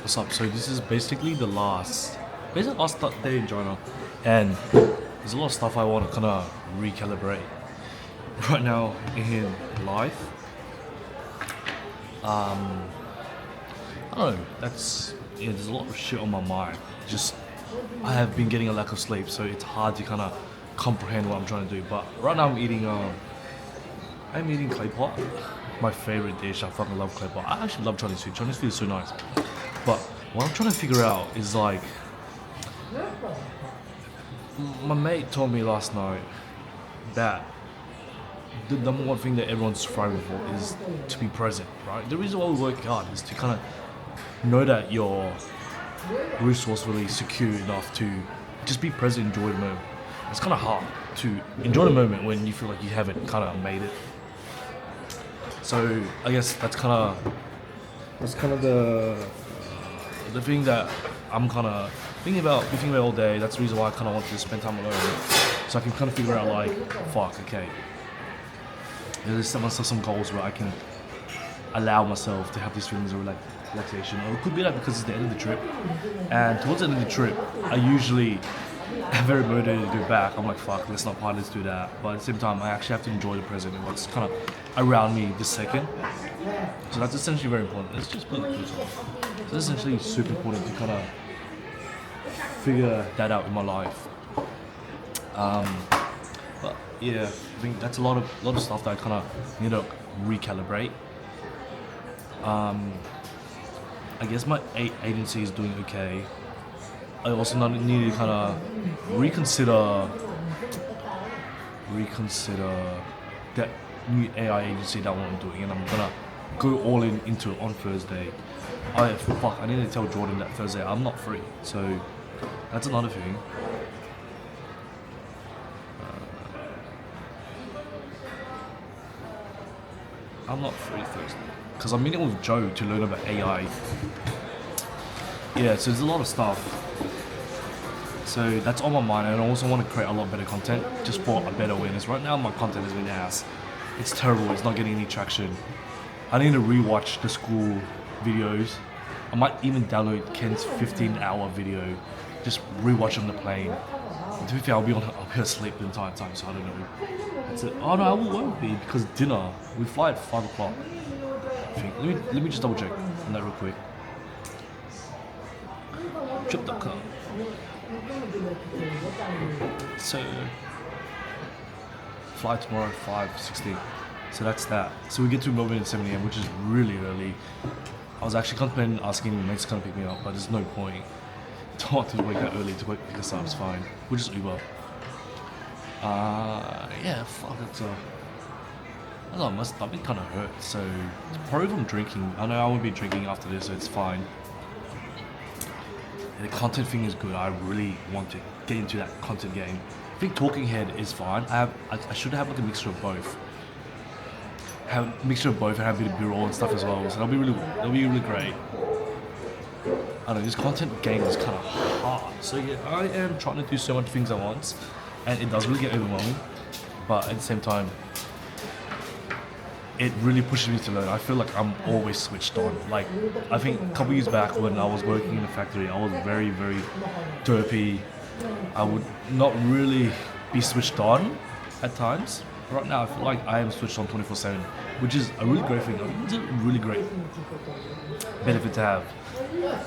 What's up? So this is basically basically last day in China, and there's a lot of stuff I want to kind of recalibrate right now in life. I don't know. There's a lot of shit on my mind. Just I have been getting a lack of sleep, so it's hard to kind of comprehend what I'm trying to do. But right now I'm eating clay pot. My favorite dish. I fucking love clay pot. I actually love Chinese food. Chinese food is so nice. But what I'm trying to figure out is like, my mate told me last night that the number one thing that everyone's striving for is to be present, right? The reason why we work hard is to kind of know that you're resourcefully secure enough to just be present, enjoy the moment. It's kind of hard to enjoy the moment when you feel like you haven't kind of made it. So I guess that's kind of the thing that I'm kind of thinking about all day. That's the reason why I kind of want to spend time alone, so I can kind of figure out like, fuck, okay. There's set myself some goals where I can allow myself to have these feelings of relaxation. Or it could be like because it's the end of the trip, and towards the end of the trip, I usually am very motivated to go back. I'm like, fuck, let's not party, let's do that. But at the same time, I actually have to enjoy the present and what's kind of around me this second. So that's essentially very important. Let's just put it. So that's essentially super important to kind of figure that out in my life. But yeah, I think that's a lot of stuff that I kind of need to recalibrate. I guess my agency is doing okay. I also need to kind of reconsider that new AI agency that I'm doing, and I'm gonna go all into it on Thursday. I need to tell Jordan that Thursday I'm not free, so that's another thing. I'm not free Thursday because I'm meeting with Joe to learn about AI. Yeah, so there's a lot of stuff. So that's on my mind, and I also want to create a lot better content just for a better awareness. Right now my content has been ass. It's terrible, it's not getting any traction. I need to rewatch the school videos. I might even download Ken's 15-hour video, just rewatch on the plane. And to be fair, I'll be asleep the entire time, so I don't know. That's it. Oh no, I won't be, because dinner, we fly at 5 o'clock. I think. Let me just double check on that real quick. Trip.com. So, fly tomorrow 5:16. So that's that. So we get to Melbourne at 7 a.m, which is really early. I was actually contemplating asking mates to come pick me up, but there's no point. Don't want to wake up early to pick us up, it's fine. We'll just Uber. Yeah, fuck it. I don't know, my stomach kind of hurts, so probably from drinking. I know I won't be drinking after this, so it's fine. The content thing is good. I really want to get into that content game. I think talking head is fine. I should have like a mixture of both. Have a mixture of both and have a bit of B-roll and stuff as well. So that'll be really great. I don't know, this content game is kind of hard. So yeah, I am trying to do so many things at once, and it does really get overwhelming. But at the same time, it really pushes me to learn. I feel like I'm always switched on. Like, I think a couple years back when I was working in a factory, I was very, very derpy. I would not really be switched on at times. Right now, I feel like I am switched on 24/7, which is a really great thing. I think it's a really great benefit to have.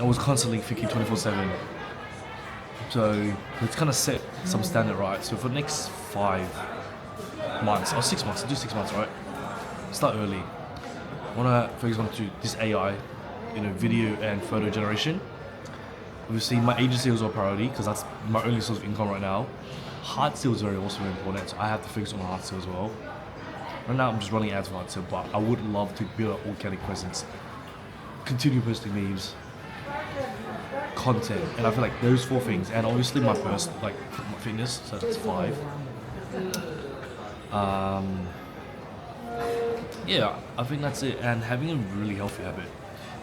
I was constantly thinking 24/7. So let's kind of set some standard, right? So for the next 5 months, or 6 months, do 6 months, right? Start early. I want to focus on this AI, video and photo generation. Obviously, my agency was a priority because that's my only source of income right now. Hard sales is also very important, so I have to focus on hard sales as well. Right now, I'm just running ads for hard sales, but I would love to build an organic presence, continue posting memes, content, and I feel like those 4 things, and obviously my fitness, so that's 5. Yeah, I think that's it, and having a really healthy habit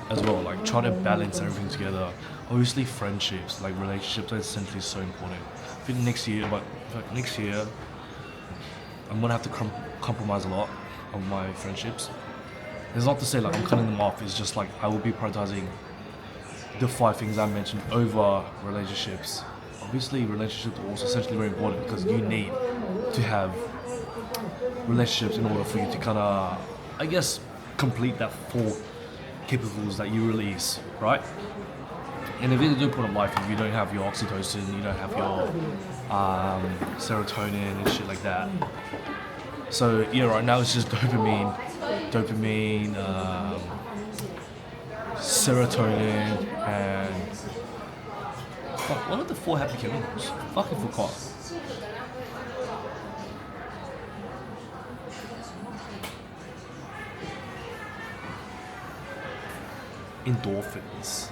as well, like trying to balance everything together. Obviously friendships, like relationships are essentially so important. I think next year I'm gonna have to compromise a lot of my friendships. It's not to say like I'm cutting them off, it's just like I will be prioritizing the 5 things I mentioned over relationships. Obviously, relationships are also essentially very important because you need to have relationships in order for you to kind of, I guess, complete that 4 capabilities that you release, right? And if at any point of life, if you don't have your oxytocin, you don't have your serotonin and shit like that. So yeah, right now it's just dopamine, serotonin, and fuck, what are the 4 happy chemicals? Fucking forgot. Endorphins.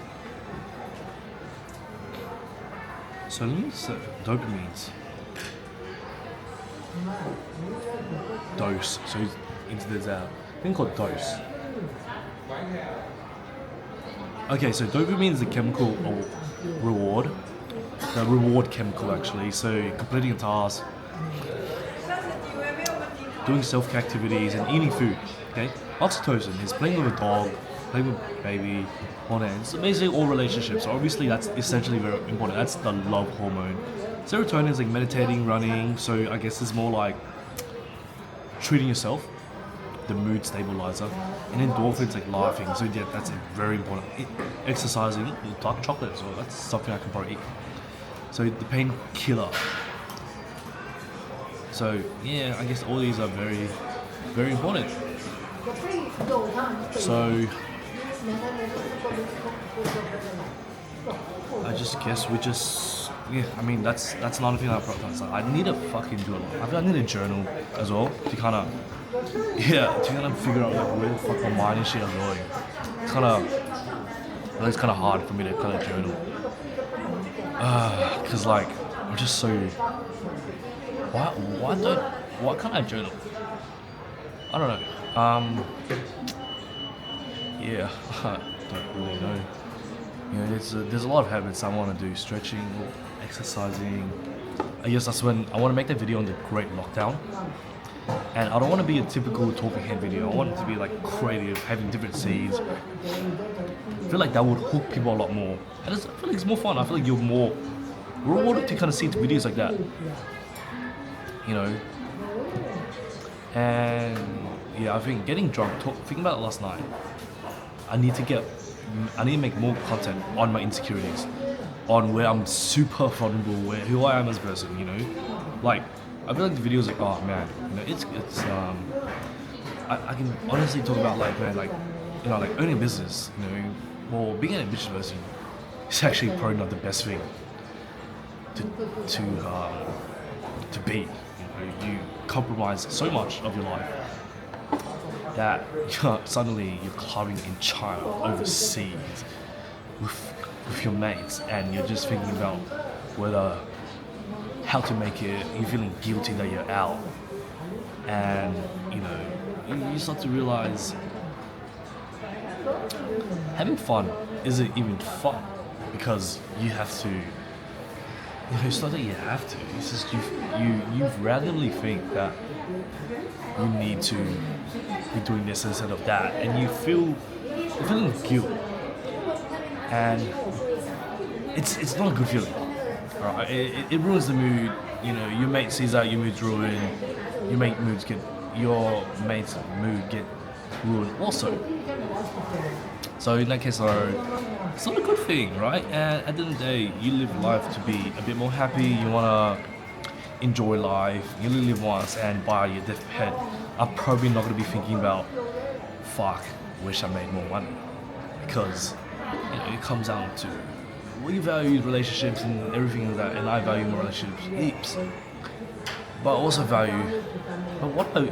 So let me say dopamines. Dose. So there's a thing called dose. Okay, so dopamine is the chemical of reward. The reward chemical actually. So completing a task, doing self-care activities, and eating food. Okay? Oxytocin is playing with a dog, playing with a baby, on it. It's basically all relationships. So obviously that's essentially very important. That's the love hormone. Serotonin is like meditating, running. So I guess it's more like treating yourself, the mood stabilizer, and endorphins like laughing. So yeah, that's very important. Exercising, dark chocolate, so that's something I can probably eat. So the painkiller. So yeah, I guess all these are very, very important. So I just guess we just I mean that's another thing I've done. Like, I need to fucking do a lot. I need a journal as well to kind of figure out like where the fuck my mind and shit are going. It's kind of hard for me to kind of journal. Cause like I'm just so why can't I journal? I don't know. Yeah, I don't really know. You know, there's a lot of habits I want to do: stretching, exercising. I guess that's when I want to make that video on the Great Lockdown. And I don't want to be a typical talking head video. I want it to be like creative, having different seeds. I feel like that would hook people a lot more. And I feel like it's more fun. I feel like you're more rewarded to kind of see videos like that. You know. And yeah, I think getting drunk. Thinking about it last night. I need to make more content on my insecurities, on where I'm super vulnerable, who I am as a person, you know? Like, I feel like the videos like, oh man, you know, it's I can honestly talk about like, man, like, you know, like owning a business, you know, well, being an ambitious person is actually probably not the best thing to be. You know, you compromise so much of your life that suddenly you're clubbing in China overseas with your mates, and you're just thinking about how to make it. You're feeling guilty that you're out, and you know you start to realize having fun isn't even fun because you have to. You know, it's not that you have to. It's just you randomly think that you need to be doing this instead of that, and you're feeling guilt, and it's not a good feeling. Right? It ruins the mood. You know, your mate sees that your mood's ruined. Your mate's mood get ruined also. So in that case, it's not a good thing, right? And at the end of the day, you live life to be a bit more happy. You wanna enjoy life. You only live once, and by your deathbed, I'm probably not gonna be thinking about, fuck, wish I made more money, because you know it comes down to we value relationships and everything like that, and I value my relationships heaps. But I also value, but what about?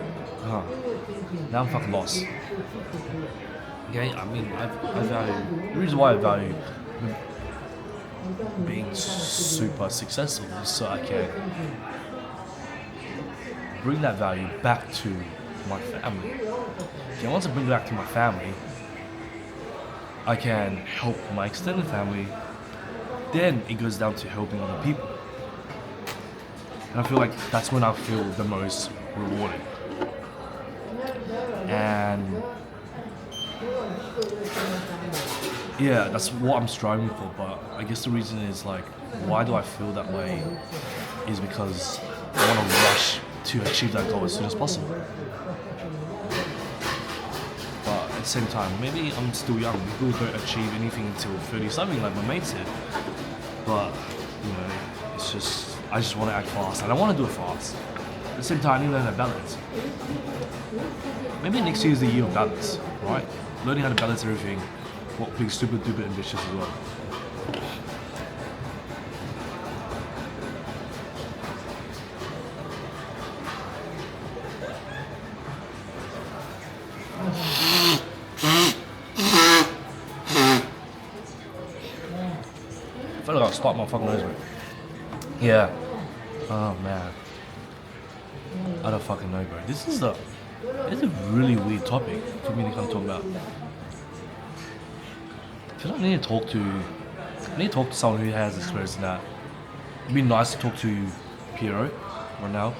Now I'm fucking lost. Okay, I mean, I value, the reason why I value being super successful is so I can bring that value back to my family. Okay, once I bring it back to my family, I can help my extended family. Then it goes down to helping other people. And I feel like that's when I feel the most rewarded. And Yeah, that's what I'm striving for. But I guess the reason is like, why do I feel that way? Is because I want to rush to achieve that goal as soon as possible. But at the same time, maybe I'm still young. People don't achieve anything until 30 something, like my mate said. But it's just I just want to act fast, and I want to do it fast. At the same time, I need to learn how to balance. Maybe next year is the year of balance, right? Learning how to balance everything, what being stupid, duper ambitious as well. I feel like I'll stop my fucking nose, mate. Yeah. Oh man. I don't fucking know, bro. This is a really weird topic for me to come talk about. I feel like I need to talk to someone who has experience in that. It'd be nice to talk to Piero right now.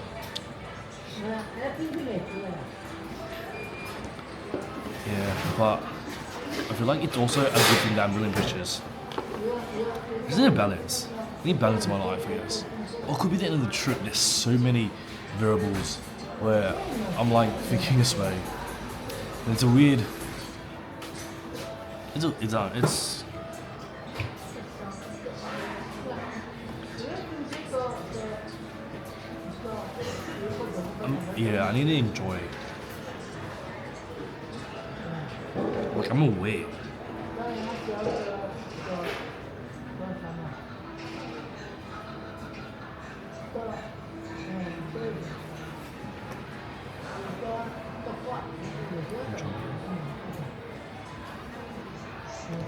Yeah, but I feel like it's also a good thing that I'm really ambitious. Isn't it balance? I need balance in my life, I guess. Or it could be the end of the trip. There's so many variables where I'm like thinking this way. And it's a weird. Yeah, I need to enjoy. Like I'm aware.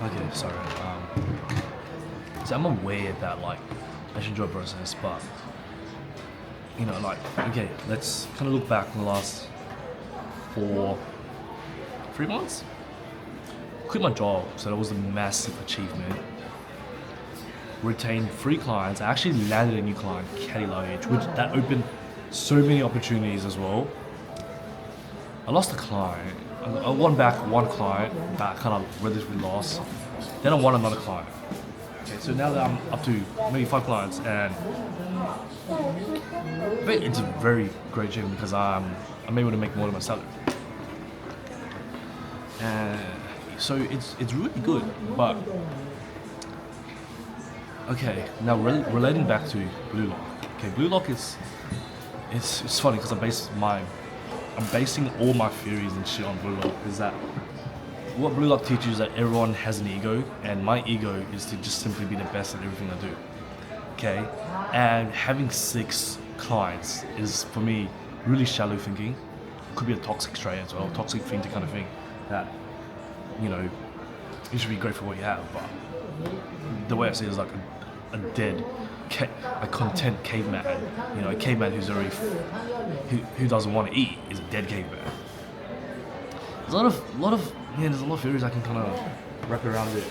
Okay, sorry. So I'm aware that like I should enjoy the process, but like okay, let's kind of look back in the last 3 months. Quit my job, so that was a massive achievement. Retained 3 clients. I actually landed a new client, Caddy Luggage, which that opened so many opportunities as well. I lost a client. I won back 1 client that I kind of relatively lost. Then I won another client. Okay, so now that I'm up to maybe 5 clients, and it's a very great achievement because I'm able to make more than my salary. And so it's really good, but okay. Now relating back to Blue Lock. Okay, Blue Lock is it's funny because I'm basing all my theories and shit on Blue Lock. Is that what Blue Lock teaches is that everyone has an ego, and my ego is to just simply be the best at everything I do. Okay, and having 6 clients is for me really shallow thinking. It could be a toxic trait as well, toxic thing to kind of think that you should be grateful for what you have. But the way I see it is like a dead, a content caveman. A caveman who's already who doesn't want to eat is a dead caveman. There's a lot of theories I can kind of wrap around it.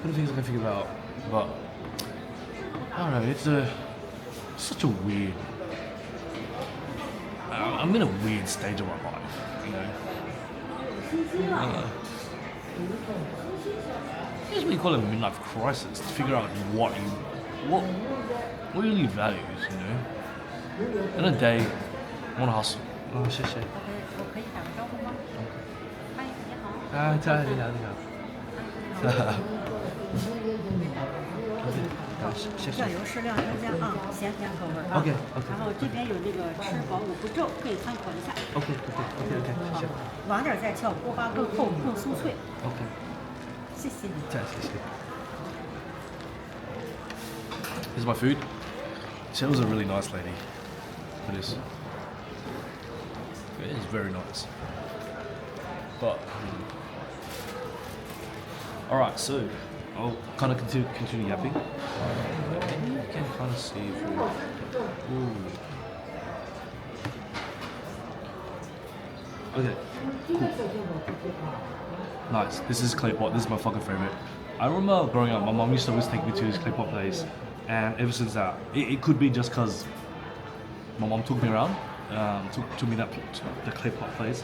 Kind of things I can think about, but I don't know. It's such a weird. I'm in a weird stage of my life, Here's what you call a midlife crisis, to figure out what your really values, In a day, I want to hustle. Oh, 谢谢。啊，你好，你好。谢谢。酱油适量增加啊，咸甜口味啊。OK。然后这边有那个吃饱五步骤，可以参考一下。OK，谢谢。晚点再翘，锅巴更厚更酥脆。OK。谢谢你。谢谢。Here's my food. She was a really nice lady. It is. It is very nice. But all right, so I'll kind of continue yapping. Maybe you can kind of see if we. Ooh. Okay. Cool. Nice. This is clay pot. This is my fucking favorite. I remember growing up, my mom used to always take me to this clay pot place, and ever since that, it could be just because my mom took me around, took me to the clay pot place.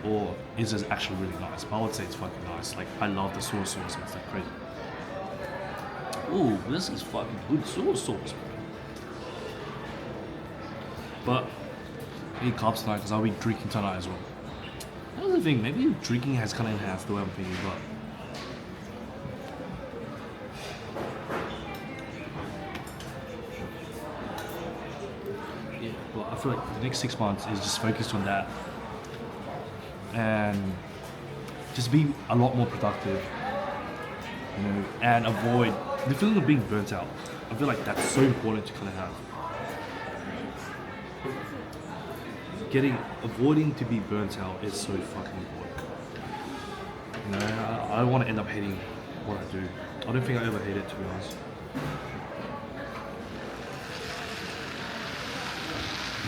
or is it actually really nice? But I would say it's fucking nice. Like I love the soy sauce. It's like crazy. Ooh, this is fucking good soy sauce, bro. But I eat carbs tonight because I'll be drinking tonight as well. That's the thing. Maybe drinking has kind of enhanced the way I'm thinking, but. Yeah, well, I feel like the next 6 months is just focused on that and just be a lot more productive, you know, and avoid the feeling of being burnt out. I feel like that's so important to kind of have. Avoiding to be burnt out is so fucking important. You know, I don't want to end up hating what I do. I don't think I ever hate it, to be honest.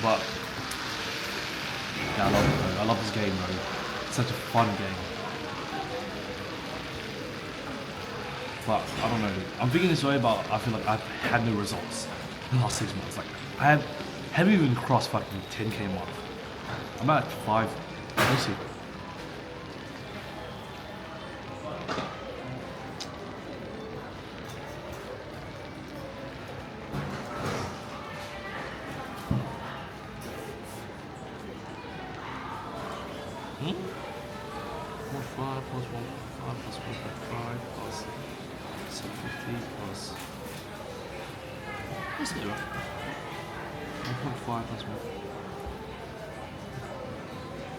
But yeah, I love it, bro. I love this game, bro. It's such a fun game. But I don't know. I'm thinking this way about I feel like I've had no results in the last 6 months. Like I haven't even crossed fucking 10k mark. I'm at 5. Let's see. Hmm? 1.5 plus 1.5 plus 1.5 plus 750 plus. Let's do it. 1.5 plus 1.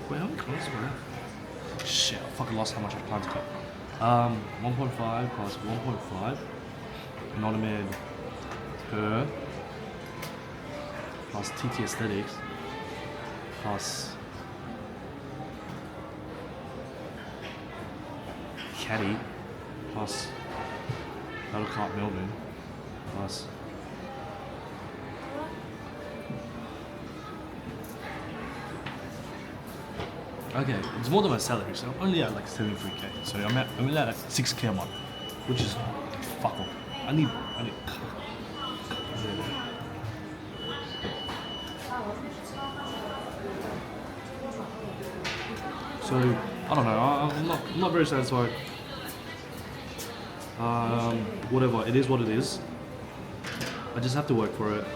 Wait, how many colors were there? Shit, I fucking lost how much I planned to cut. 1.5 plus 1.5 anonymous per plus TT aesthetics plus Caddy plus Battle Cart Melbourne plus okay, it's more than my salary, so I'm only at like 73k. So I'm only at 6k a month, which is fuck all. I need. So I don't know. I'm not very satisfied. Whatever. It is what it is. I just have to work for it.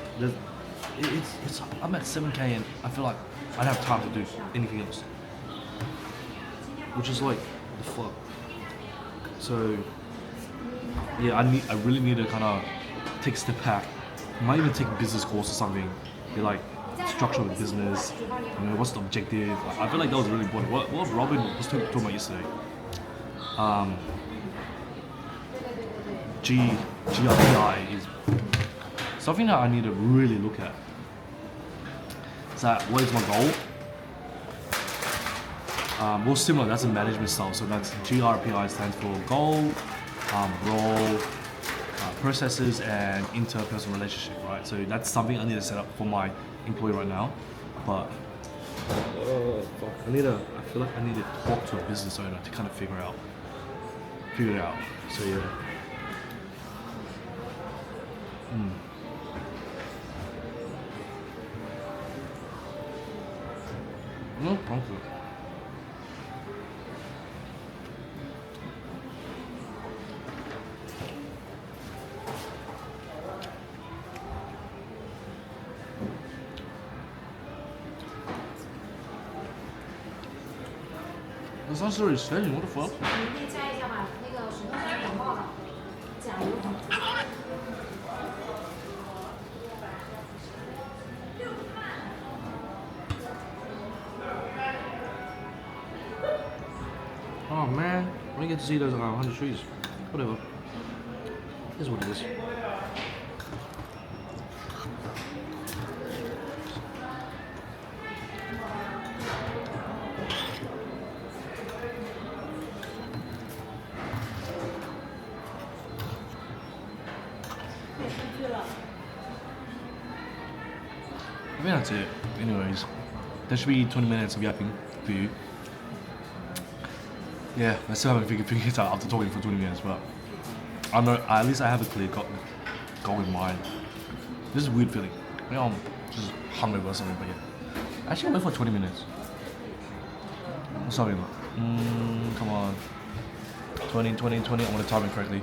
I'm at 7k and I feel like I don't have time to do anything else. Which is like the fuck. So yeah, I really need to kind of take a step back. I might even take a business course or something. Be like structure of business. You know, what's the objective? I feel like that was really important. What Robin was talking about yesterday. GRPI is something that I need to really look at. Is that what is my goal? Well, similar, that's a management style. So that's GRPI stands for goal, role, processes, and interpersonal relationship, right? So that's something I need to set up for my employee right now. But fuck, I feel like I need to talk to a business owner to kind of figure it out. So yeah. No problem. That's not really exciting, what the fuck? 你可以加一下吧，那个石头山感冒了，加油。Oh man, I didn't get to see those 100 trees. Whatever. It is what it is. I think that's it. Anyways, there should be 20 minutes of yapping for you. Yeah, I still haven't figured it out after talking for 20 minutes, but I know at least I have a clear goal in mind. This is a weird feeling. You know, I'm just hungover or something, but yeah. Actually, I went for 20 minutes. Something like, come on. 20, 20, 20. I want to type it correctly.